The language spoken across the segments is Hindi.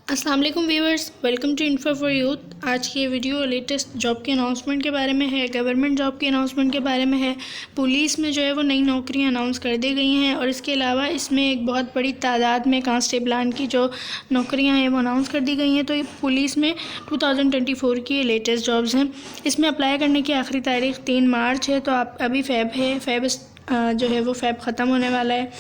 अस्सलाम वालेकुम viewers, welcome to info for youth. आज की ये वीडियो लेटेस्ट जॉब के अनाउंसमेंट के बारे में है, गवर्नमेंट जॉब के अनाउंसमेंट के बारे में है। पुलिस में जो है वो नई नौकरियां अनाउंस कर दी गई हैं और इसके अलावा इसमें एक बहुत बड़ी तादाद में कांस्टेबलान की जो नौकरियां हैं वो अनाउंस कर दी गई हैं। तो ये पुलिस में 2024 की ये लेटेस्ट जॉब्स हैं। इसमें अप्लाई करने की आखिरी तारीख 3 मार्च है। तो आप अभी फ़ेब जो है वो फ़ेब ख़त्म होने वाला है।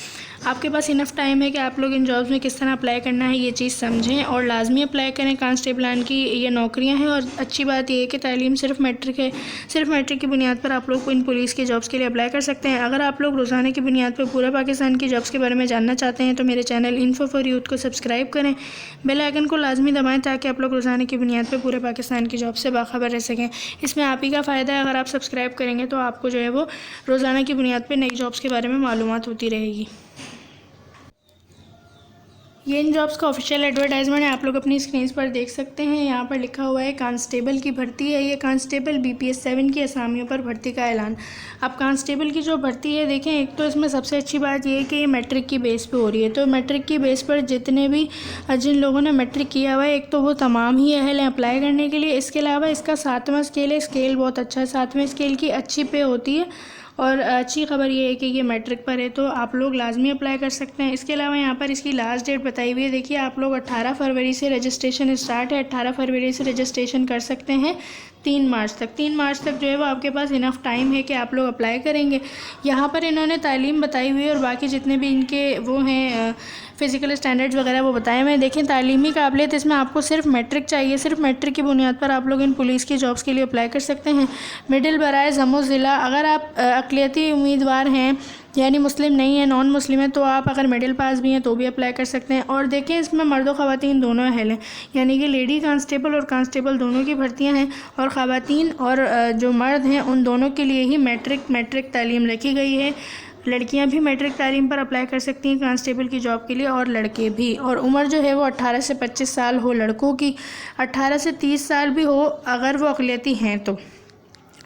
आपके पास इनफ टाइम है कि आप लोग इन जॉब्स में किस तरह अप्लाई करना है ये चीज़ समझें और लाजमी अप्लाई करें। कांस्टेबलान की ये नौकरियां हैं और अच्छी बात ये है कि तालीम सिर्फ मैट्रिक है। सिर्फ मैट्रिक की बुनियाद पर आप लोग को इन पुलिस की जॉब्स के लिए अप्लाई कर सकते हैं। अगर आप लोग रोज़ाना की बुनियाद पर पूरा पाकिस्तान की जॉब्स के बारे में जानना चाहते हैं तो मेरे चैनल इन्फो फॉर यूथ को सब्सक्राइब करें, बेल आइकन को लाजमी दबाएँ ताकि आप लोग रोज़ाना की बुनियाद पर पूरे पाकिस्तान की जॉब से बाखबर रह सकें। इसमें आप ही का फ़ायदा है। अगर आप सब्सक्राइब करेंगे तो आपको जो है वो रोज़ाना की बुनियाद पर नई जॉब्स के बारे में मालूमात होती रहेगी। ये इन जॉब्स का ऑफिशियल एडवर्टाइजमेंट है, आप लोग अपनी स्क्रीन पर देख सकते हैं। यहाँ पर लिखा हुआ है कांस्टेबल की भर्ती है। ये कांस्टेबल BPS 7 की असामियों पर भर्ती का ऐलान। अब कांस्टेबल की जो भर्ती है देखें, एक तो इसमें सबसे अच्छी बात ये है कि ये मैट्रिक की बेस पे हो रही है। तो मैट्रिक की बेस पर जिन लोगों ने मैट्रिक किया हुआ है एक तो वो तमाम ही अहल हैं अप्लाई करने के लिए। इसके अलावा इसका 7वां स्केल है। स्केल बहुत अच्छा है, 7वें स्केल की अच्छी पे होती है और अच्छी खबर ये है कि ये मैट्रिक पर है तो आप लोग लाजमी अप्लाई कर सकते हैं। इसके अलावा यहाँ पर इसकी लास्ट डेट बताई हुई है। देखिए, आप लोग 18 फरवरी से रजिस्ट्रेशन स्टार्ट है। 18 फरवरी से रजिस्ट्रेशन कर सकते हैं 3 मार्च तक। 3 मार्च तक जो है वो आपके पास इनफ टाइम है कि आप लोग अप्लाई करेंगे। यहाँ पर इन्होंने तालीम बताई हुई है और बाकी जितने भी इनके वो हैं फ़िज़िकल स्टैंडर्ड्स वगैरह वो बताए हुए हैं। देखें, तालीमी काबिलियत इसमें आपको सिर्फ मैट्रिक चाहिए। सिर्फ मैट्रिक की बुनियाद पर आप लोग इन पुलिस की जॉब्स के लिए अप्लाई कर सकते हैं। मिडिल बराए जम्मू ज़िला, अगर आप अक़लियती उम्मीदवार हैं यानी मुस्लिम नहीं है, नॉन मुस्लिम है, तो आप अगर मिडिल पास भी हैं तो भी अप्लाई कर सकते हैं। और देखें, इसमें मर्द और ख़वातीन दोनों अहल हैं, यानी कि लेडी कांस्टेबल और कांस्टेबल दोनों की भर्तियां हैं और ख़वातीन और जो मर्द हैं उन दोनों के लिए ही मैट्रिक तालीम रखी गई है। लड़कियां भी मैट्रिक तालीम पर अप्लाई कर सकती हैं कांस्टेबल की जॉब के लिए और लड़के भी। और उम्र जो है वो 18 से 25 साल हो लड़कों की, 18 से 30 साल भी हो अगर वो अक़लियती हैं तो।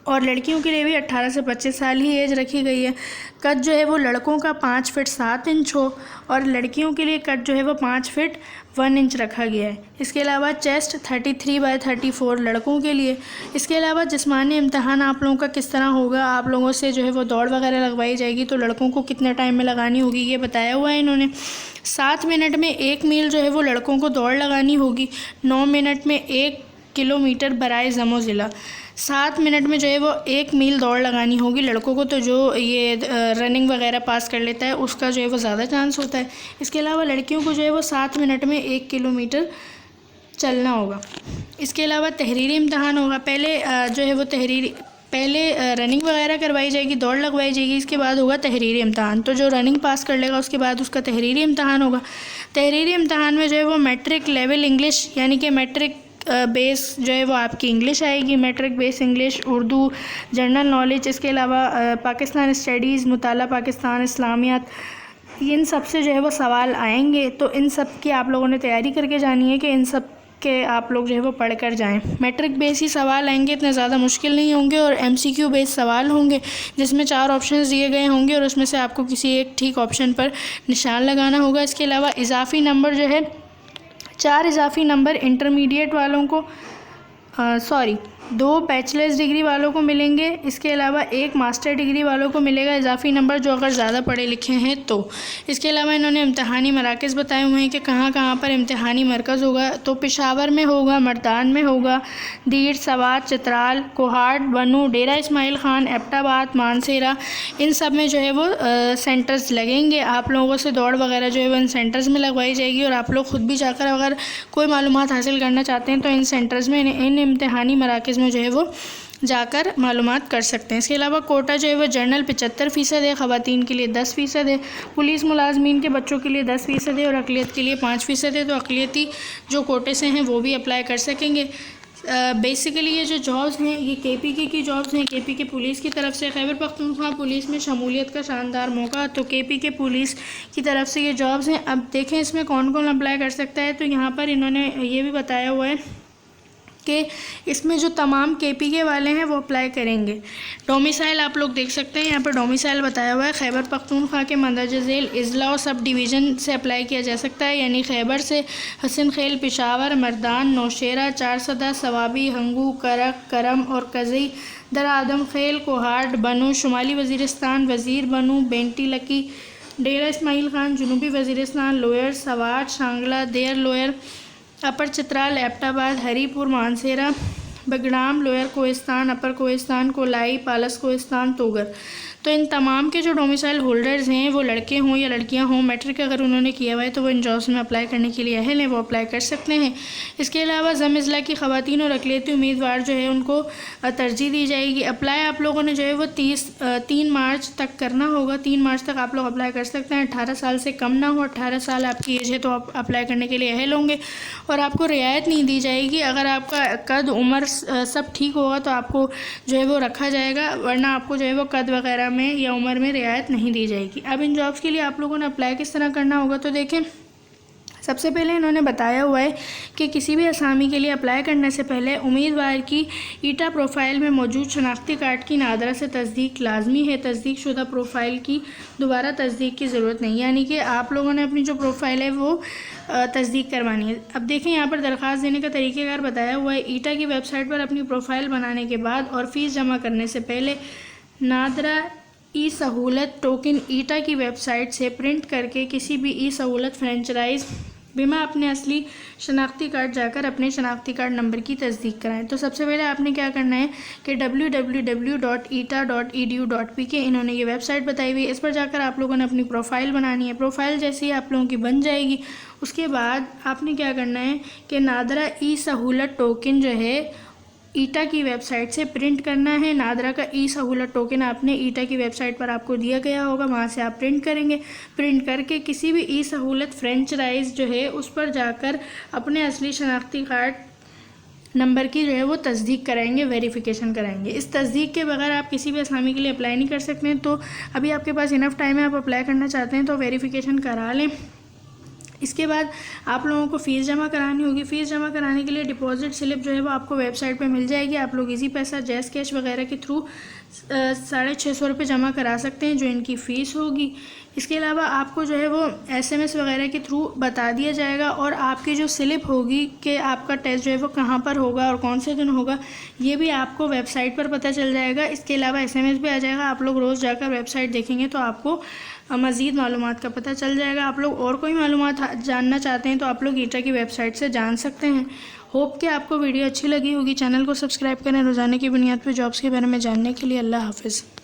और लड़कियों के लिए भी 18 से 25 साल ही एज रखी गई है। कद जो है वो लड़कों का 5 फीट 7 इंच हो और लड़कियों के लिए कद जो है वो 5 फीट 1 इंच रखा गया है। इसके अलावा चेस्ट 33/34 लड़कों के लिए। इसके अलावा जिस्मानी इम्तहान आप लोगों का किस तरह होगा, आप लोगों से जो है वो दौड़ वगैरह लगवाई जाएगी तो लड़कों को कितने टाइम में लगानी होगी ये बताया हुआ है इन्होंने। 7 मिनट में 1 मील जो है वो लड़कों को दौड़ लगानी होगी। 9 मिनट में 1 किलोमीटर बराए जम्मू ज़िला। 7 मिनट में जो है वो 1 मील दौड़ लगानी होगी लड़कों को। तो जो ये रनिंग वगैरह पास कर लेता है उसका जो है वो ज़्यादा चांस होता है। इसके अलावा लड़कियों को जो है वो 7 मिनट में 1 किलोमीटर चलना होगा। इसके अलावा तहरीरी इम्तहान होगा। पहले रनिंग वगैरह करवाई जाएगी, दौड़ लगवाई जाएगी, इसके बाद होगा तहरीरी इम्तहान। तो जो रनिंग पास कर लेगा उसके बाद उसका तहरीरी इम्तहान होगा। तहरीरी इम्तहान में जो है वो मैट्रिक लेवल इंग्लिश यानी कि मैट्रिक बेस जो है वो आपकी इंग्लिश आएगी। Matric base English, Urdu, general knowledge, इसके अलावा पाकिस्तान स्टडीज़, मुताला पाकिस्तान, इस्लामियात, इन सब से जो है वो सवाल आएंगे। तो इन सब की आप लोगों ने तैयारी करके जानी है कि इन सब के आप लोग जो है वो पढ़ कर जाएँ। मैट्रिक बेस ही सवाल आएंगे, इतने ज़्यादा मुश्किल नहीं होंगे और MCQ बेस सवाल होंगे जिसमें 4 ऑप्शंस दिए गए होंगे और उसमें से आपको किसी एक ठीक ऑप्शन पर निशान लगाना होगा। इसके अलावा इजाफ़ी नंबर जो है 4 इजाफ़ी नंबर इंटरमीडिएट वालों को 2 बैचलर्स डिग्री वालों को मिलेंगे। इसके अलावा 1 मास्टर डिग्री वालों को मिलेगा इजाफ़ी नंबर, जो अगर ज़्यादा पढ़े लिखे हैं तो। इसके अलावा इन्होंने इम्तहानी मराकज़ बताए हुए हैं कि कहाँ कहाँ पर इम्तहानी मरकज़ होगा। तो पेशावर में होगा, मर्दान में होगा, दीर, सवात, चित्राल, कोहाट, बनू, डेरा इस्माइल ख़ान, एबटाबाद, मानसेरा, इन सब में जो है वो सेंटर्स लगेंगे। आप लोगों से दौड़ वगैरह जो है वो इन सेंटर्स में लगवाई जाएगी और आप लोग ख़ुद भी जाकर अगर कोई मालूमात हासिल करना चाहते हैं तो इन सेंटर्स में इन इम्तहानी मराकज़ में जो है वो जाकर मालूमात कर सकते हैं। इसके अलावा कोटा जो है वो जनरल 75% है, ख़वातीन के लिए 10% है, पुलिस मुलाजमीन के बच्चों के लिए 10% है और अक़लियत के लिए 5% है। तो अक़लियती जो कोटे से हैं वो भी अप्लाई कर सकेंगे। बेसिकली ये जो जॉब्स हैं ये KPK की जॉब्स हैं, KPK पुलिस की तरफ से। खैबर पख्तूनख्वा पुलिस में शमूलियत का शानदार मौका, तो KPK पुलिस की तरफ से ये जॉब्स हैं। अब देखें इसमें कौन कौन अप्लाई कर सकता है। तो यहाँ पर इन्होंने ये भी बताया हुआ है कि इसमें जो तमाम KPK वाले हैं वो अप्लाई करेंगे। डोमिसाइल आप लोग देख सकते हैं, यहाँ पर डोमिसाइल बताया हुआ है। खैबर पख्तूनख्वा के मंदरजा झेल अजला और सब डिवीज़न से अप्लाई किया जा सकता है, यानी खैबर से हसन खेल, पेशावर, मर्दान, नौशेरा, चारसदा, सवाबी, हंगू, करक, करम और कज़ई, दर आदम खेल, कोहाट, बनू, शुमाली वज़ीरिस्तान, वज़ीर बनू, बेंटी लकी, डेरा इस्माइल खान, जनूबी वज़ीरिस्तान, लोयर, सवाट, शांगला, देर लोयर, अपर चित्राल, एबटाबाद, हरीपुर, मानसेरा, बगड़ाम, लोअर कोहिस्तान, अपर कोहिस्तान, कोलाई, पालस कोहिस्तान, तोगर। तो इन तमाम के जो डोमिसाइल होल्डर्स हैं वो लड़के हों या लड़कियां हों, मैट्रिक अगर उन्होंने किया हुआ है तो वो इन जॉब्स में अप्लाई करने के लिए अहल हैं, वो अप्लाई कर सकते हैं। इसके अलावा ज़म-ए-ज़िला की ख़वातीन और अक़लियती उम्मीदवार जो है उनको तरजीह दी जाएगी। अप्लाई आप लोगों ने जो है वो 3 मार्च तक करना होगा। 3 मार्च तक आप लोग अप्लाई कर सकते हैं। 18 साल से कम ना हो, 18 साल आपकी एज है तो आप अप्लाई करने के लिए अहल होंगे और आपको रियायत नहीं दी जाएगी। अगर आपका कद, उम्र सब ठीक होगा तो आपको जो है वो रखा जाएगा, वरना आपको जो है वो कद वगैरह में या उम्र में रियायत नहीं दी जाएगी। अब इन जॉब्स के लिए आप लोगों ने अप्लाई किस तरह करना होगा, तो देखें, सबसे पहले इन्होंने बताया हुआ है कि किसी भी असामी के लिए अप्लाई करने से पहले उम्मीदवार की ईटा प्रोफाइल में मौजूद शनाख्ती कार्ड की नादरा से तस्दीक लाजमी है। तस्दीक शुदा प्रोफाइल की दोबारा तस्दीक की ज़रूरत नहीं, यानी कि आप लोगों ने अपनी जो प्रोफाइल है वो तस्दीक करवानी है। अब देखें, यहाँ पर दरख्वास्त देने का तरीक़ेकार बताया हुआ है। ईटा की वेबसाइट पर अपनी प्रोफाइल बनाने के बाद और फ़ीस जमा करने से पहले नादरा ई सहूलत टोकन ईटा की वेबसाइट से प्रिंट करके किसी भी ई सहूलत फ्रेंचाइज बिमा अपने असली शनाख्ती कार्ड जाकर अपने शनाख्ती कार्ड नंबर की तस्दीक कराएं। तो सबसे पहले आपने क्या करना है कि www.eta.edu.pk इन्होंने ये वेबसाइट बताई हुई है, इस पर जाकर आप लोगों ने अपनी प्रोफाइल बनानी है। प्रोफाइल जैसे ही आप लोगों की बन जाएगी उसके बाद आपने क्या करना है कि नादरा ई सहूलत टोकन जो है ईटा की वेबसाइट से प्रिंट करना है। नादरा का ई सहूलत टोकन आपने ईटा की वेबसाइट पर आपको दिया गया होगा, वहाँ से आप प्रिंट करेंगे। प्रिंट करके किसी भी ई सहूलत फ्रेंचाइज जो है उस पर जाकर अपने असली शनाख्ती कार्ड नंबर की जो है वो तस्दीक कराएंगे, वेरिफिकेशन कराएंगे। इस तस्दीक के बगैर आप किसी भी असामी के लिए अप्लाई नहीं कर सकते हैं। तो अभी आपके पास इनफ टाइम है, आप अप्लाई करना चाहते हैं तो वेरिफिकेशन करा लें। इसके बाद आप लोगों को फ़ीस जमा करानी होगी। फ़ीस जमा कराने के लिए डिपॉजिट स्लिप जो है वो आपको वेबसाइट पे मिल जाएगी। आप लोग इजी पैसा, जैस कैश वगैरह के थ्रू 650 रुपये जमा करा सकते हैं, जो इनकी फ़ीस होगी। इसके अलावा आपको जो है वो SMS वगैरह के थ्रू बता दिया जाएगा और आपकी जो स्लिप होगी कि आपका टेस्ट जो है वो कहाँ पर होगा और कौन से दिन होगा, ये भी आपको वेबसाइट पर पता चल जाएगा। इसके अलावा SMS भी आ जाएगा। आप लोग रोज़ जाकर वेबसाइट देखेंगे तो आपको मज़ीद मालूमात का पता चल जाएगा। आप लोग और कोई मालूमात जानना चाहते हैं तो आप लोग ईटा की वेबसाइट से जान सकते हैं। होप कि आपको वीडियो अच्छी लगी होगी। चैनल को सब्सक्राइब करें रोज़ाना की बुनियाद पर जॉब्स के बारे में जानने के लिए। अल्लाह हाफ़िज़।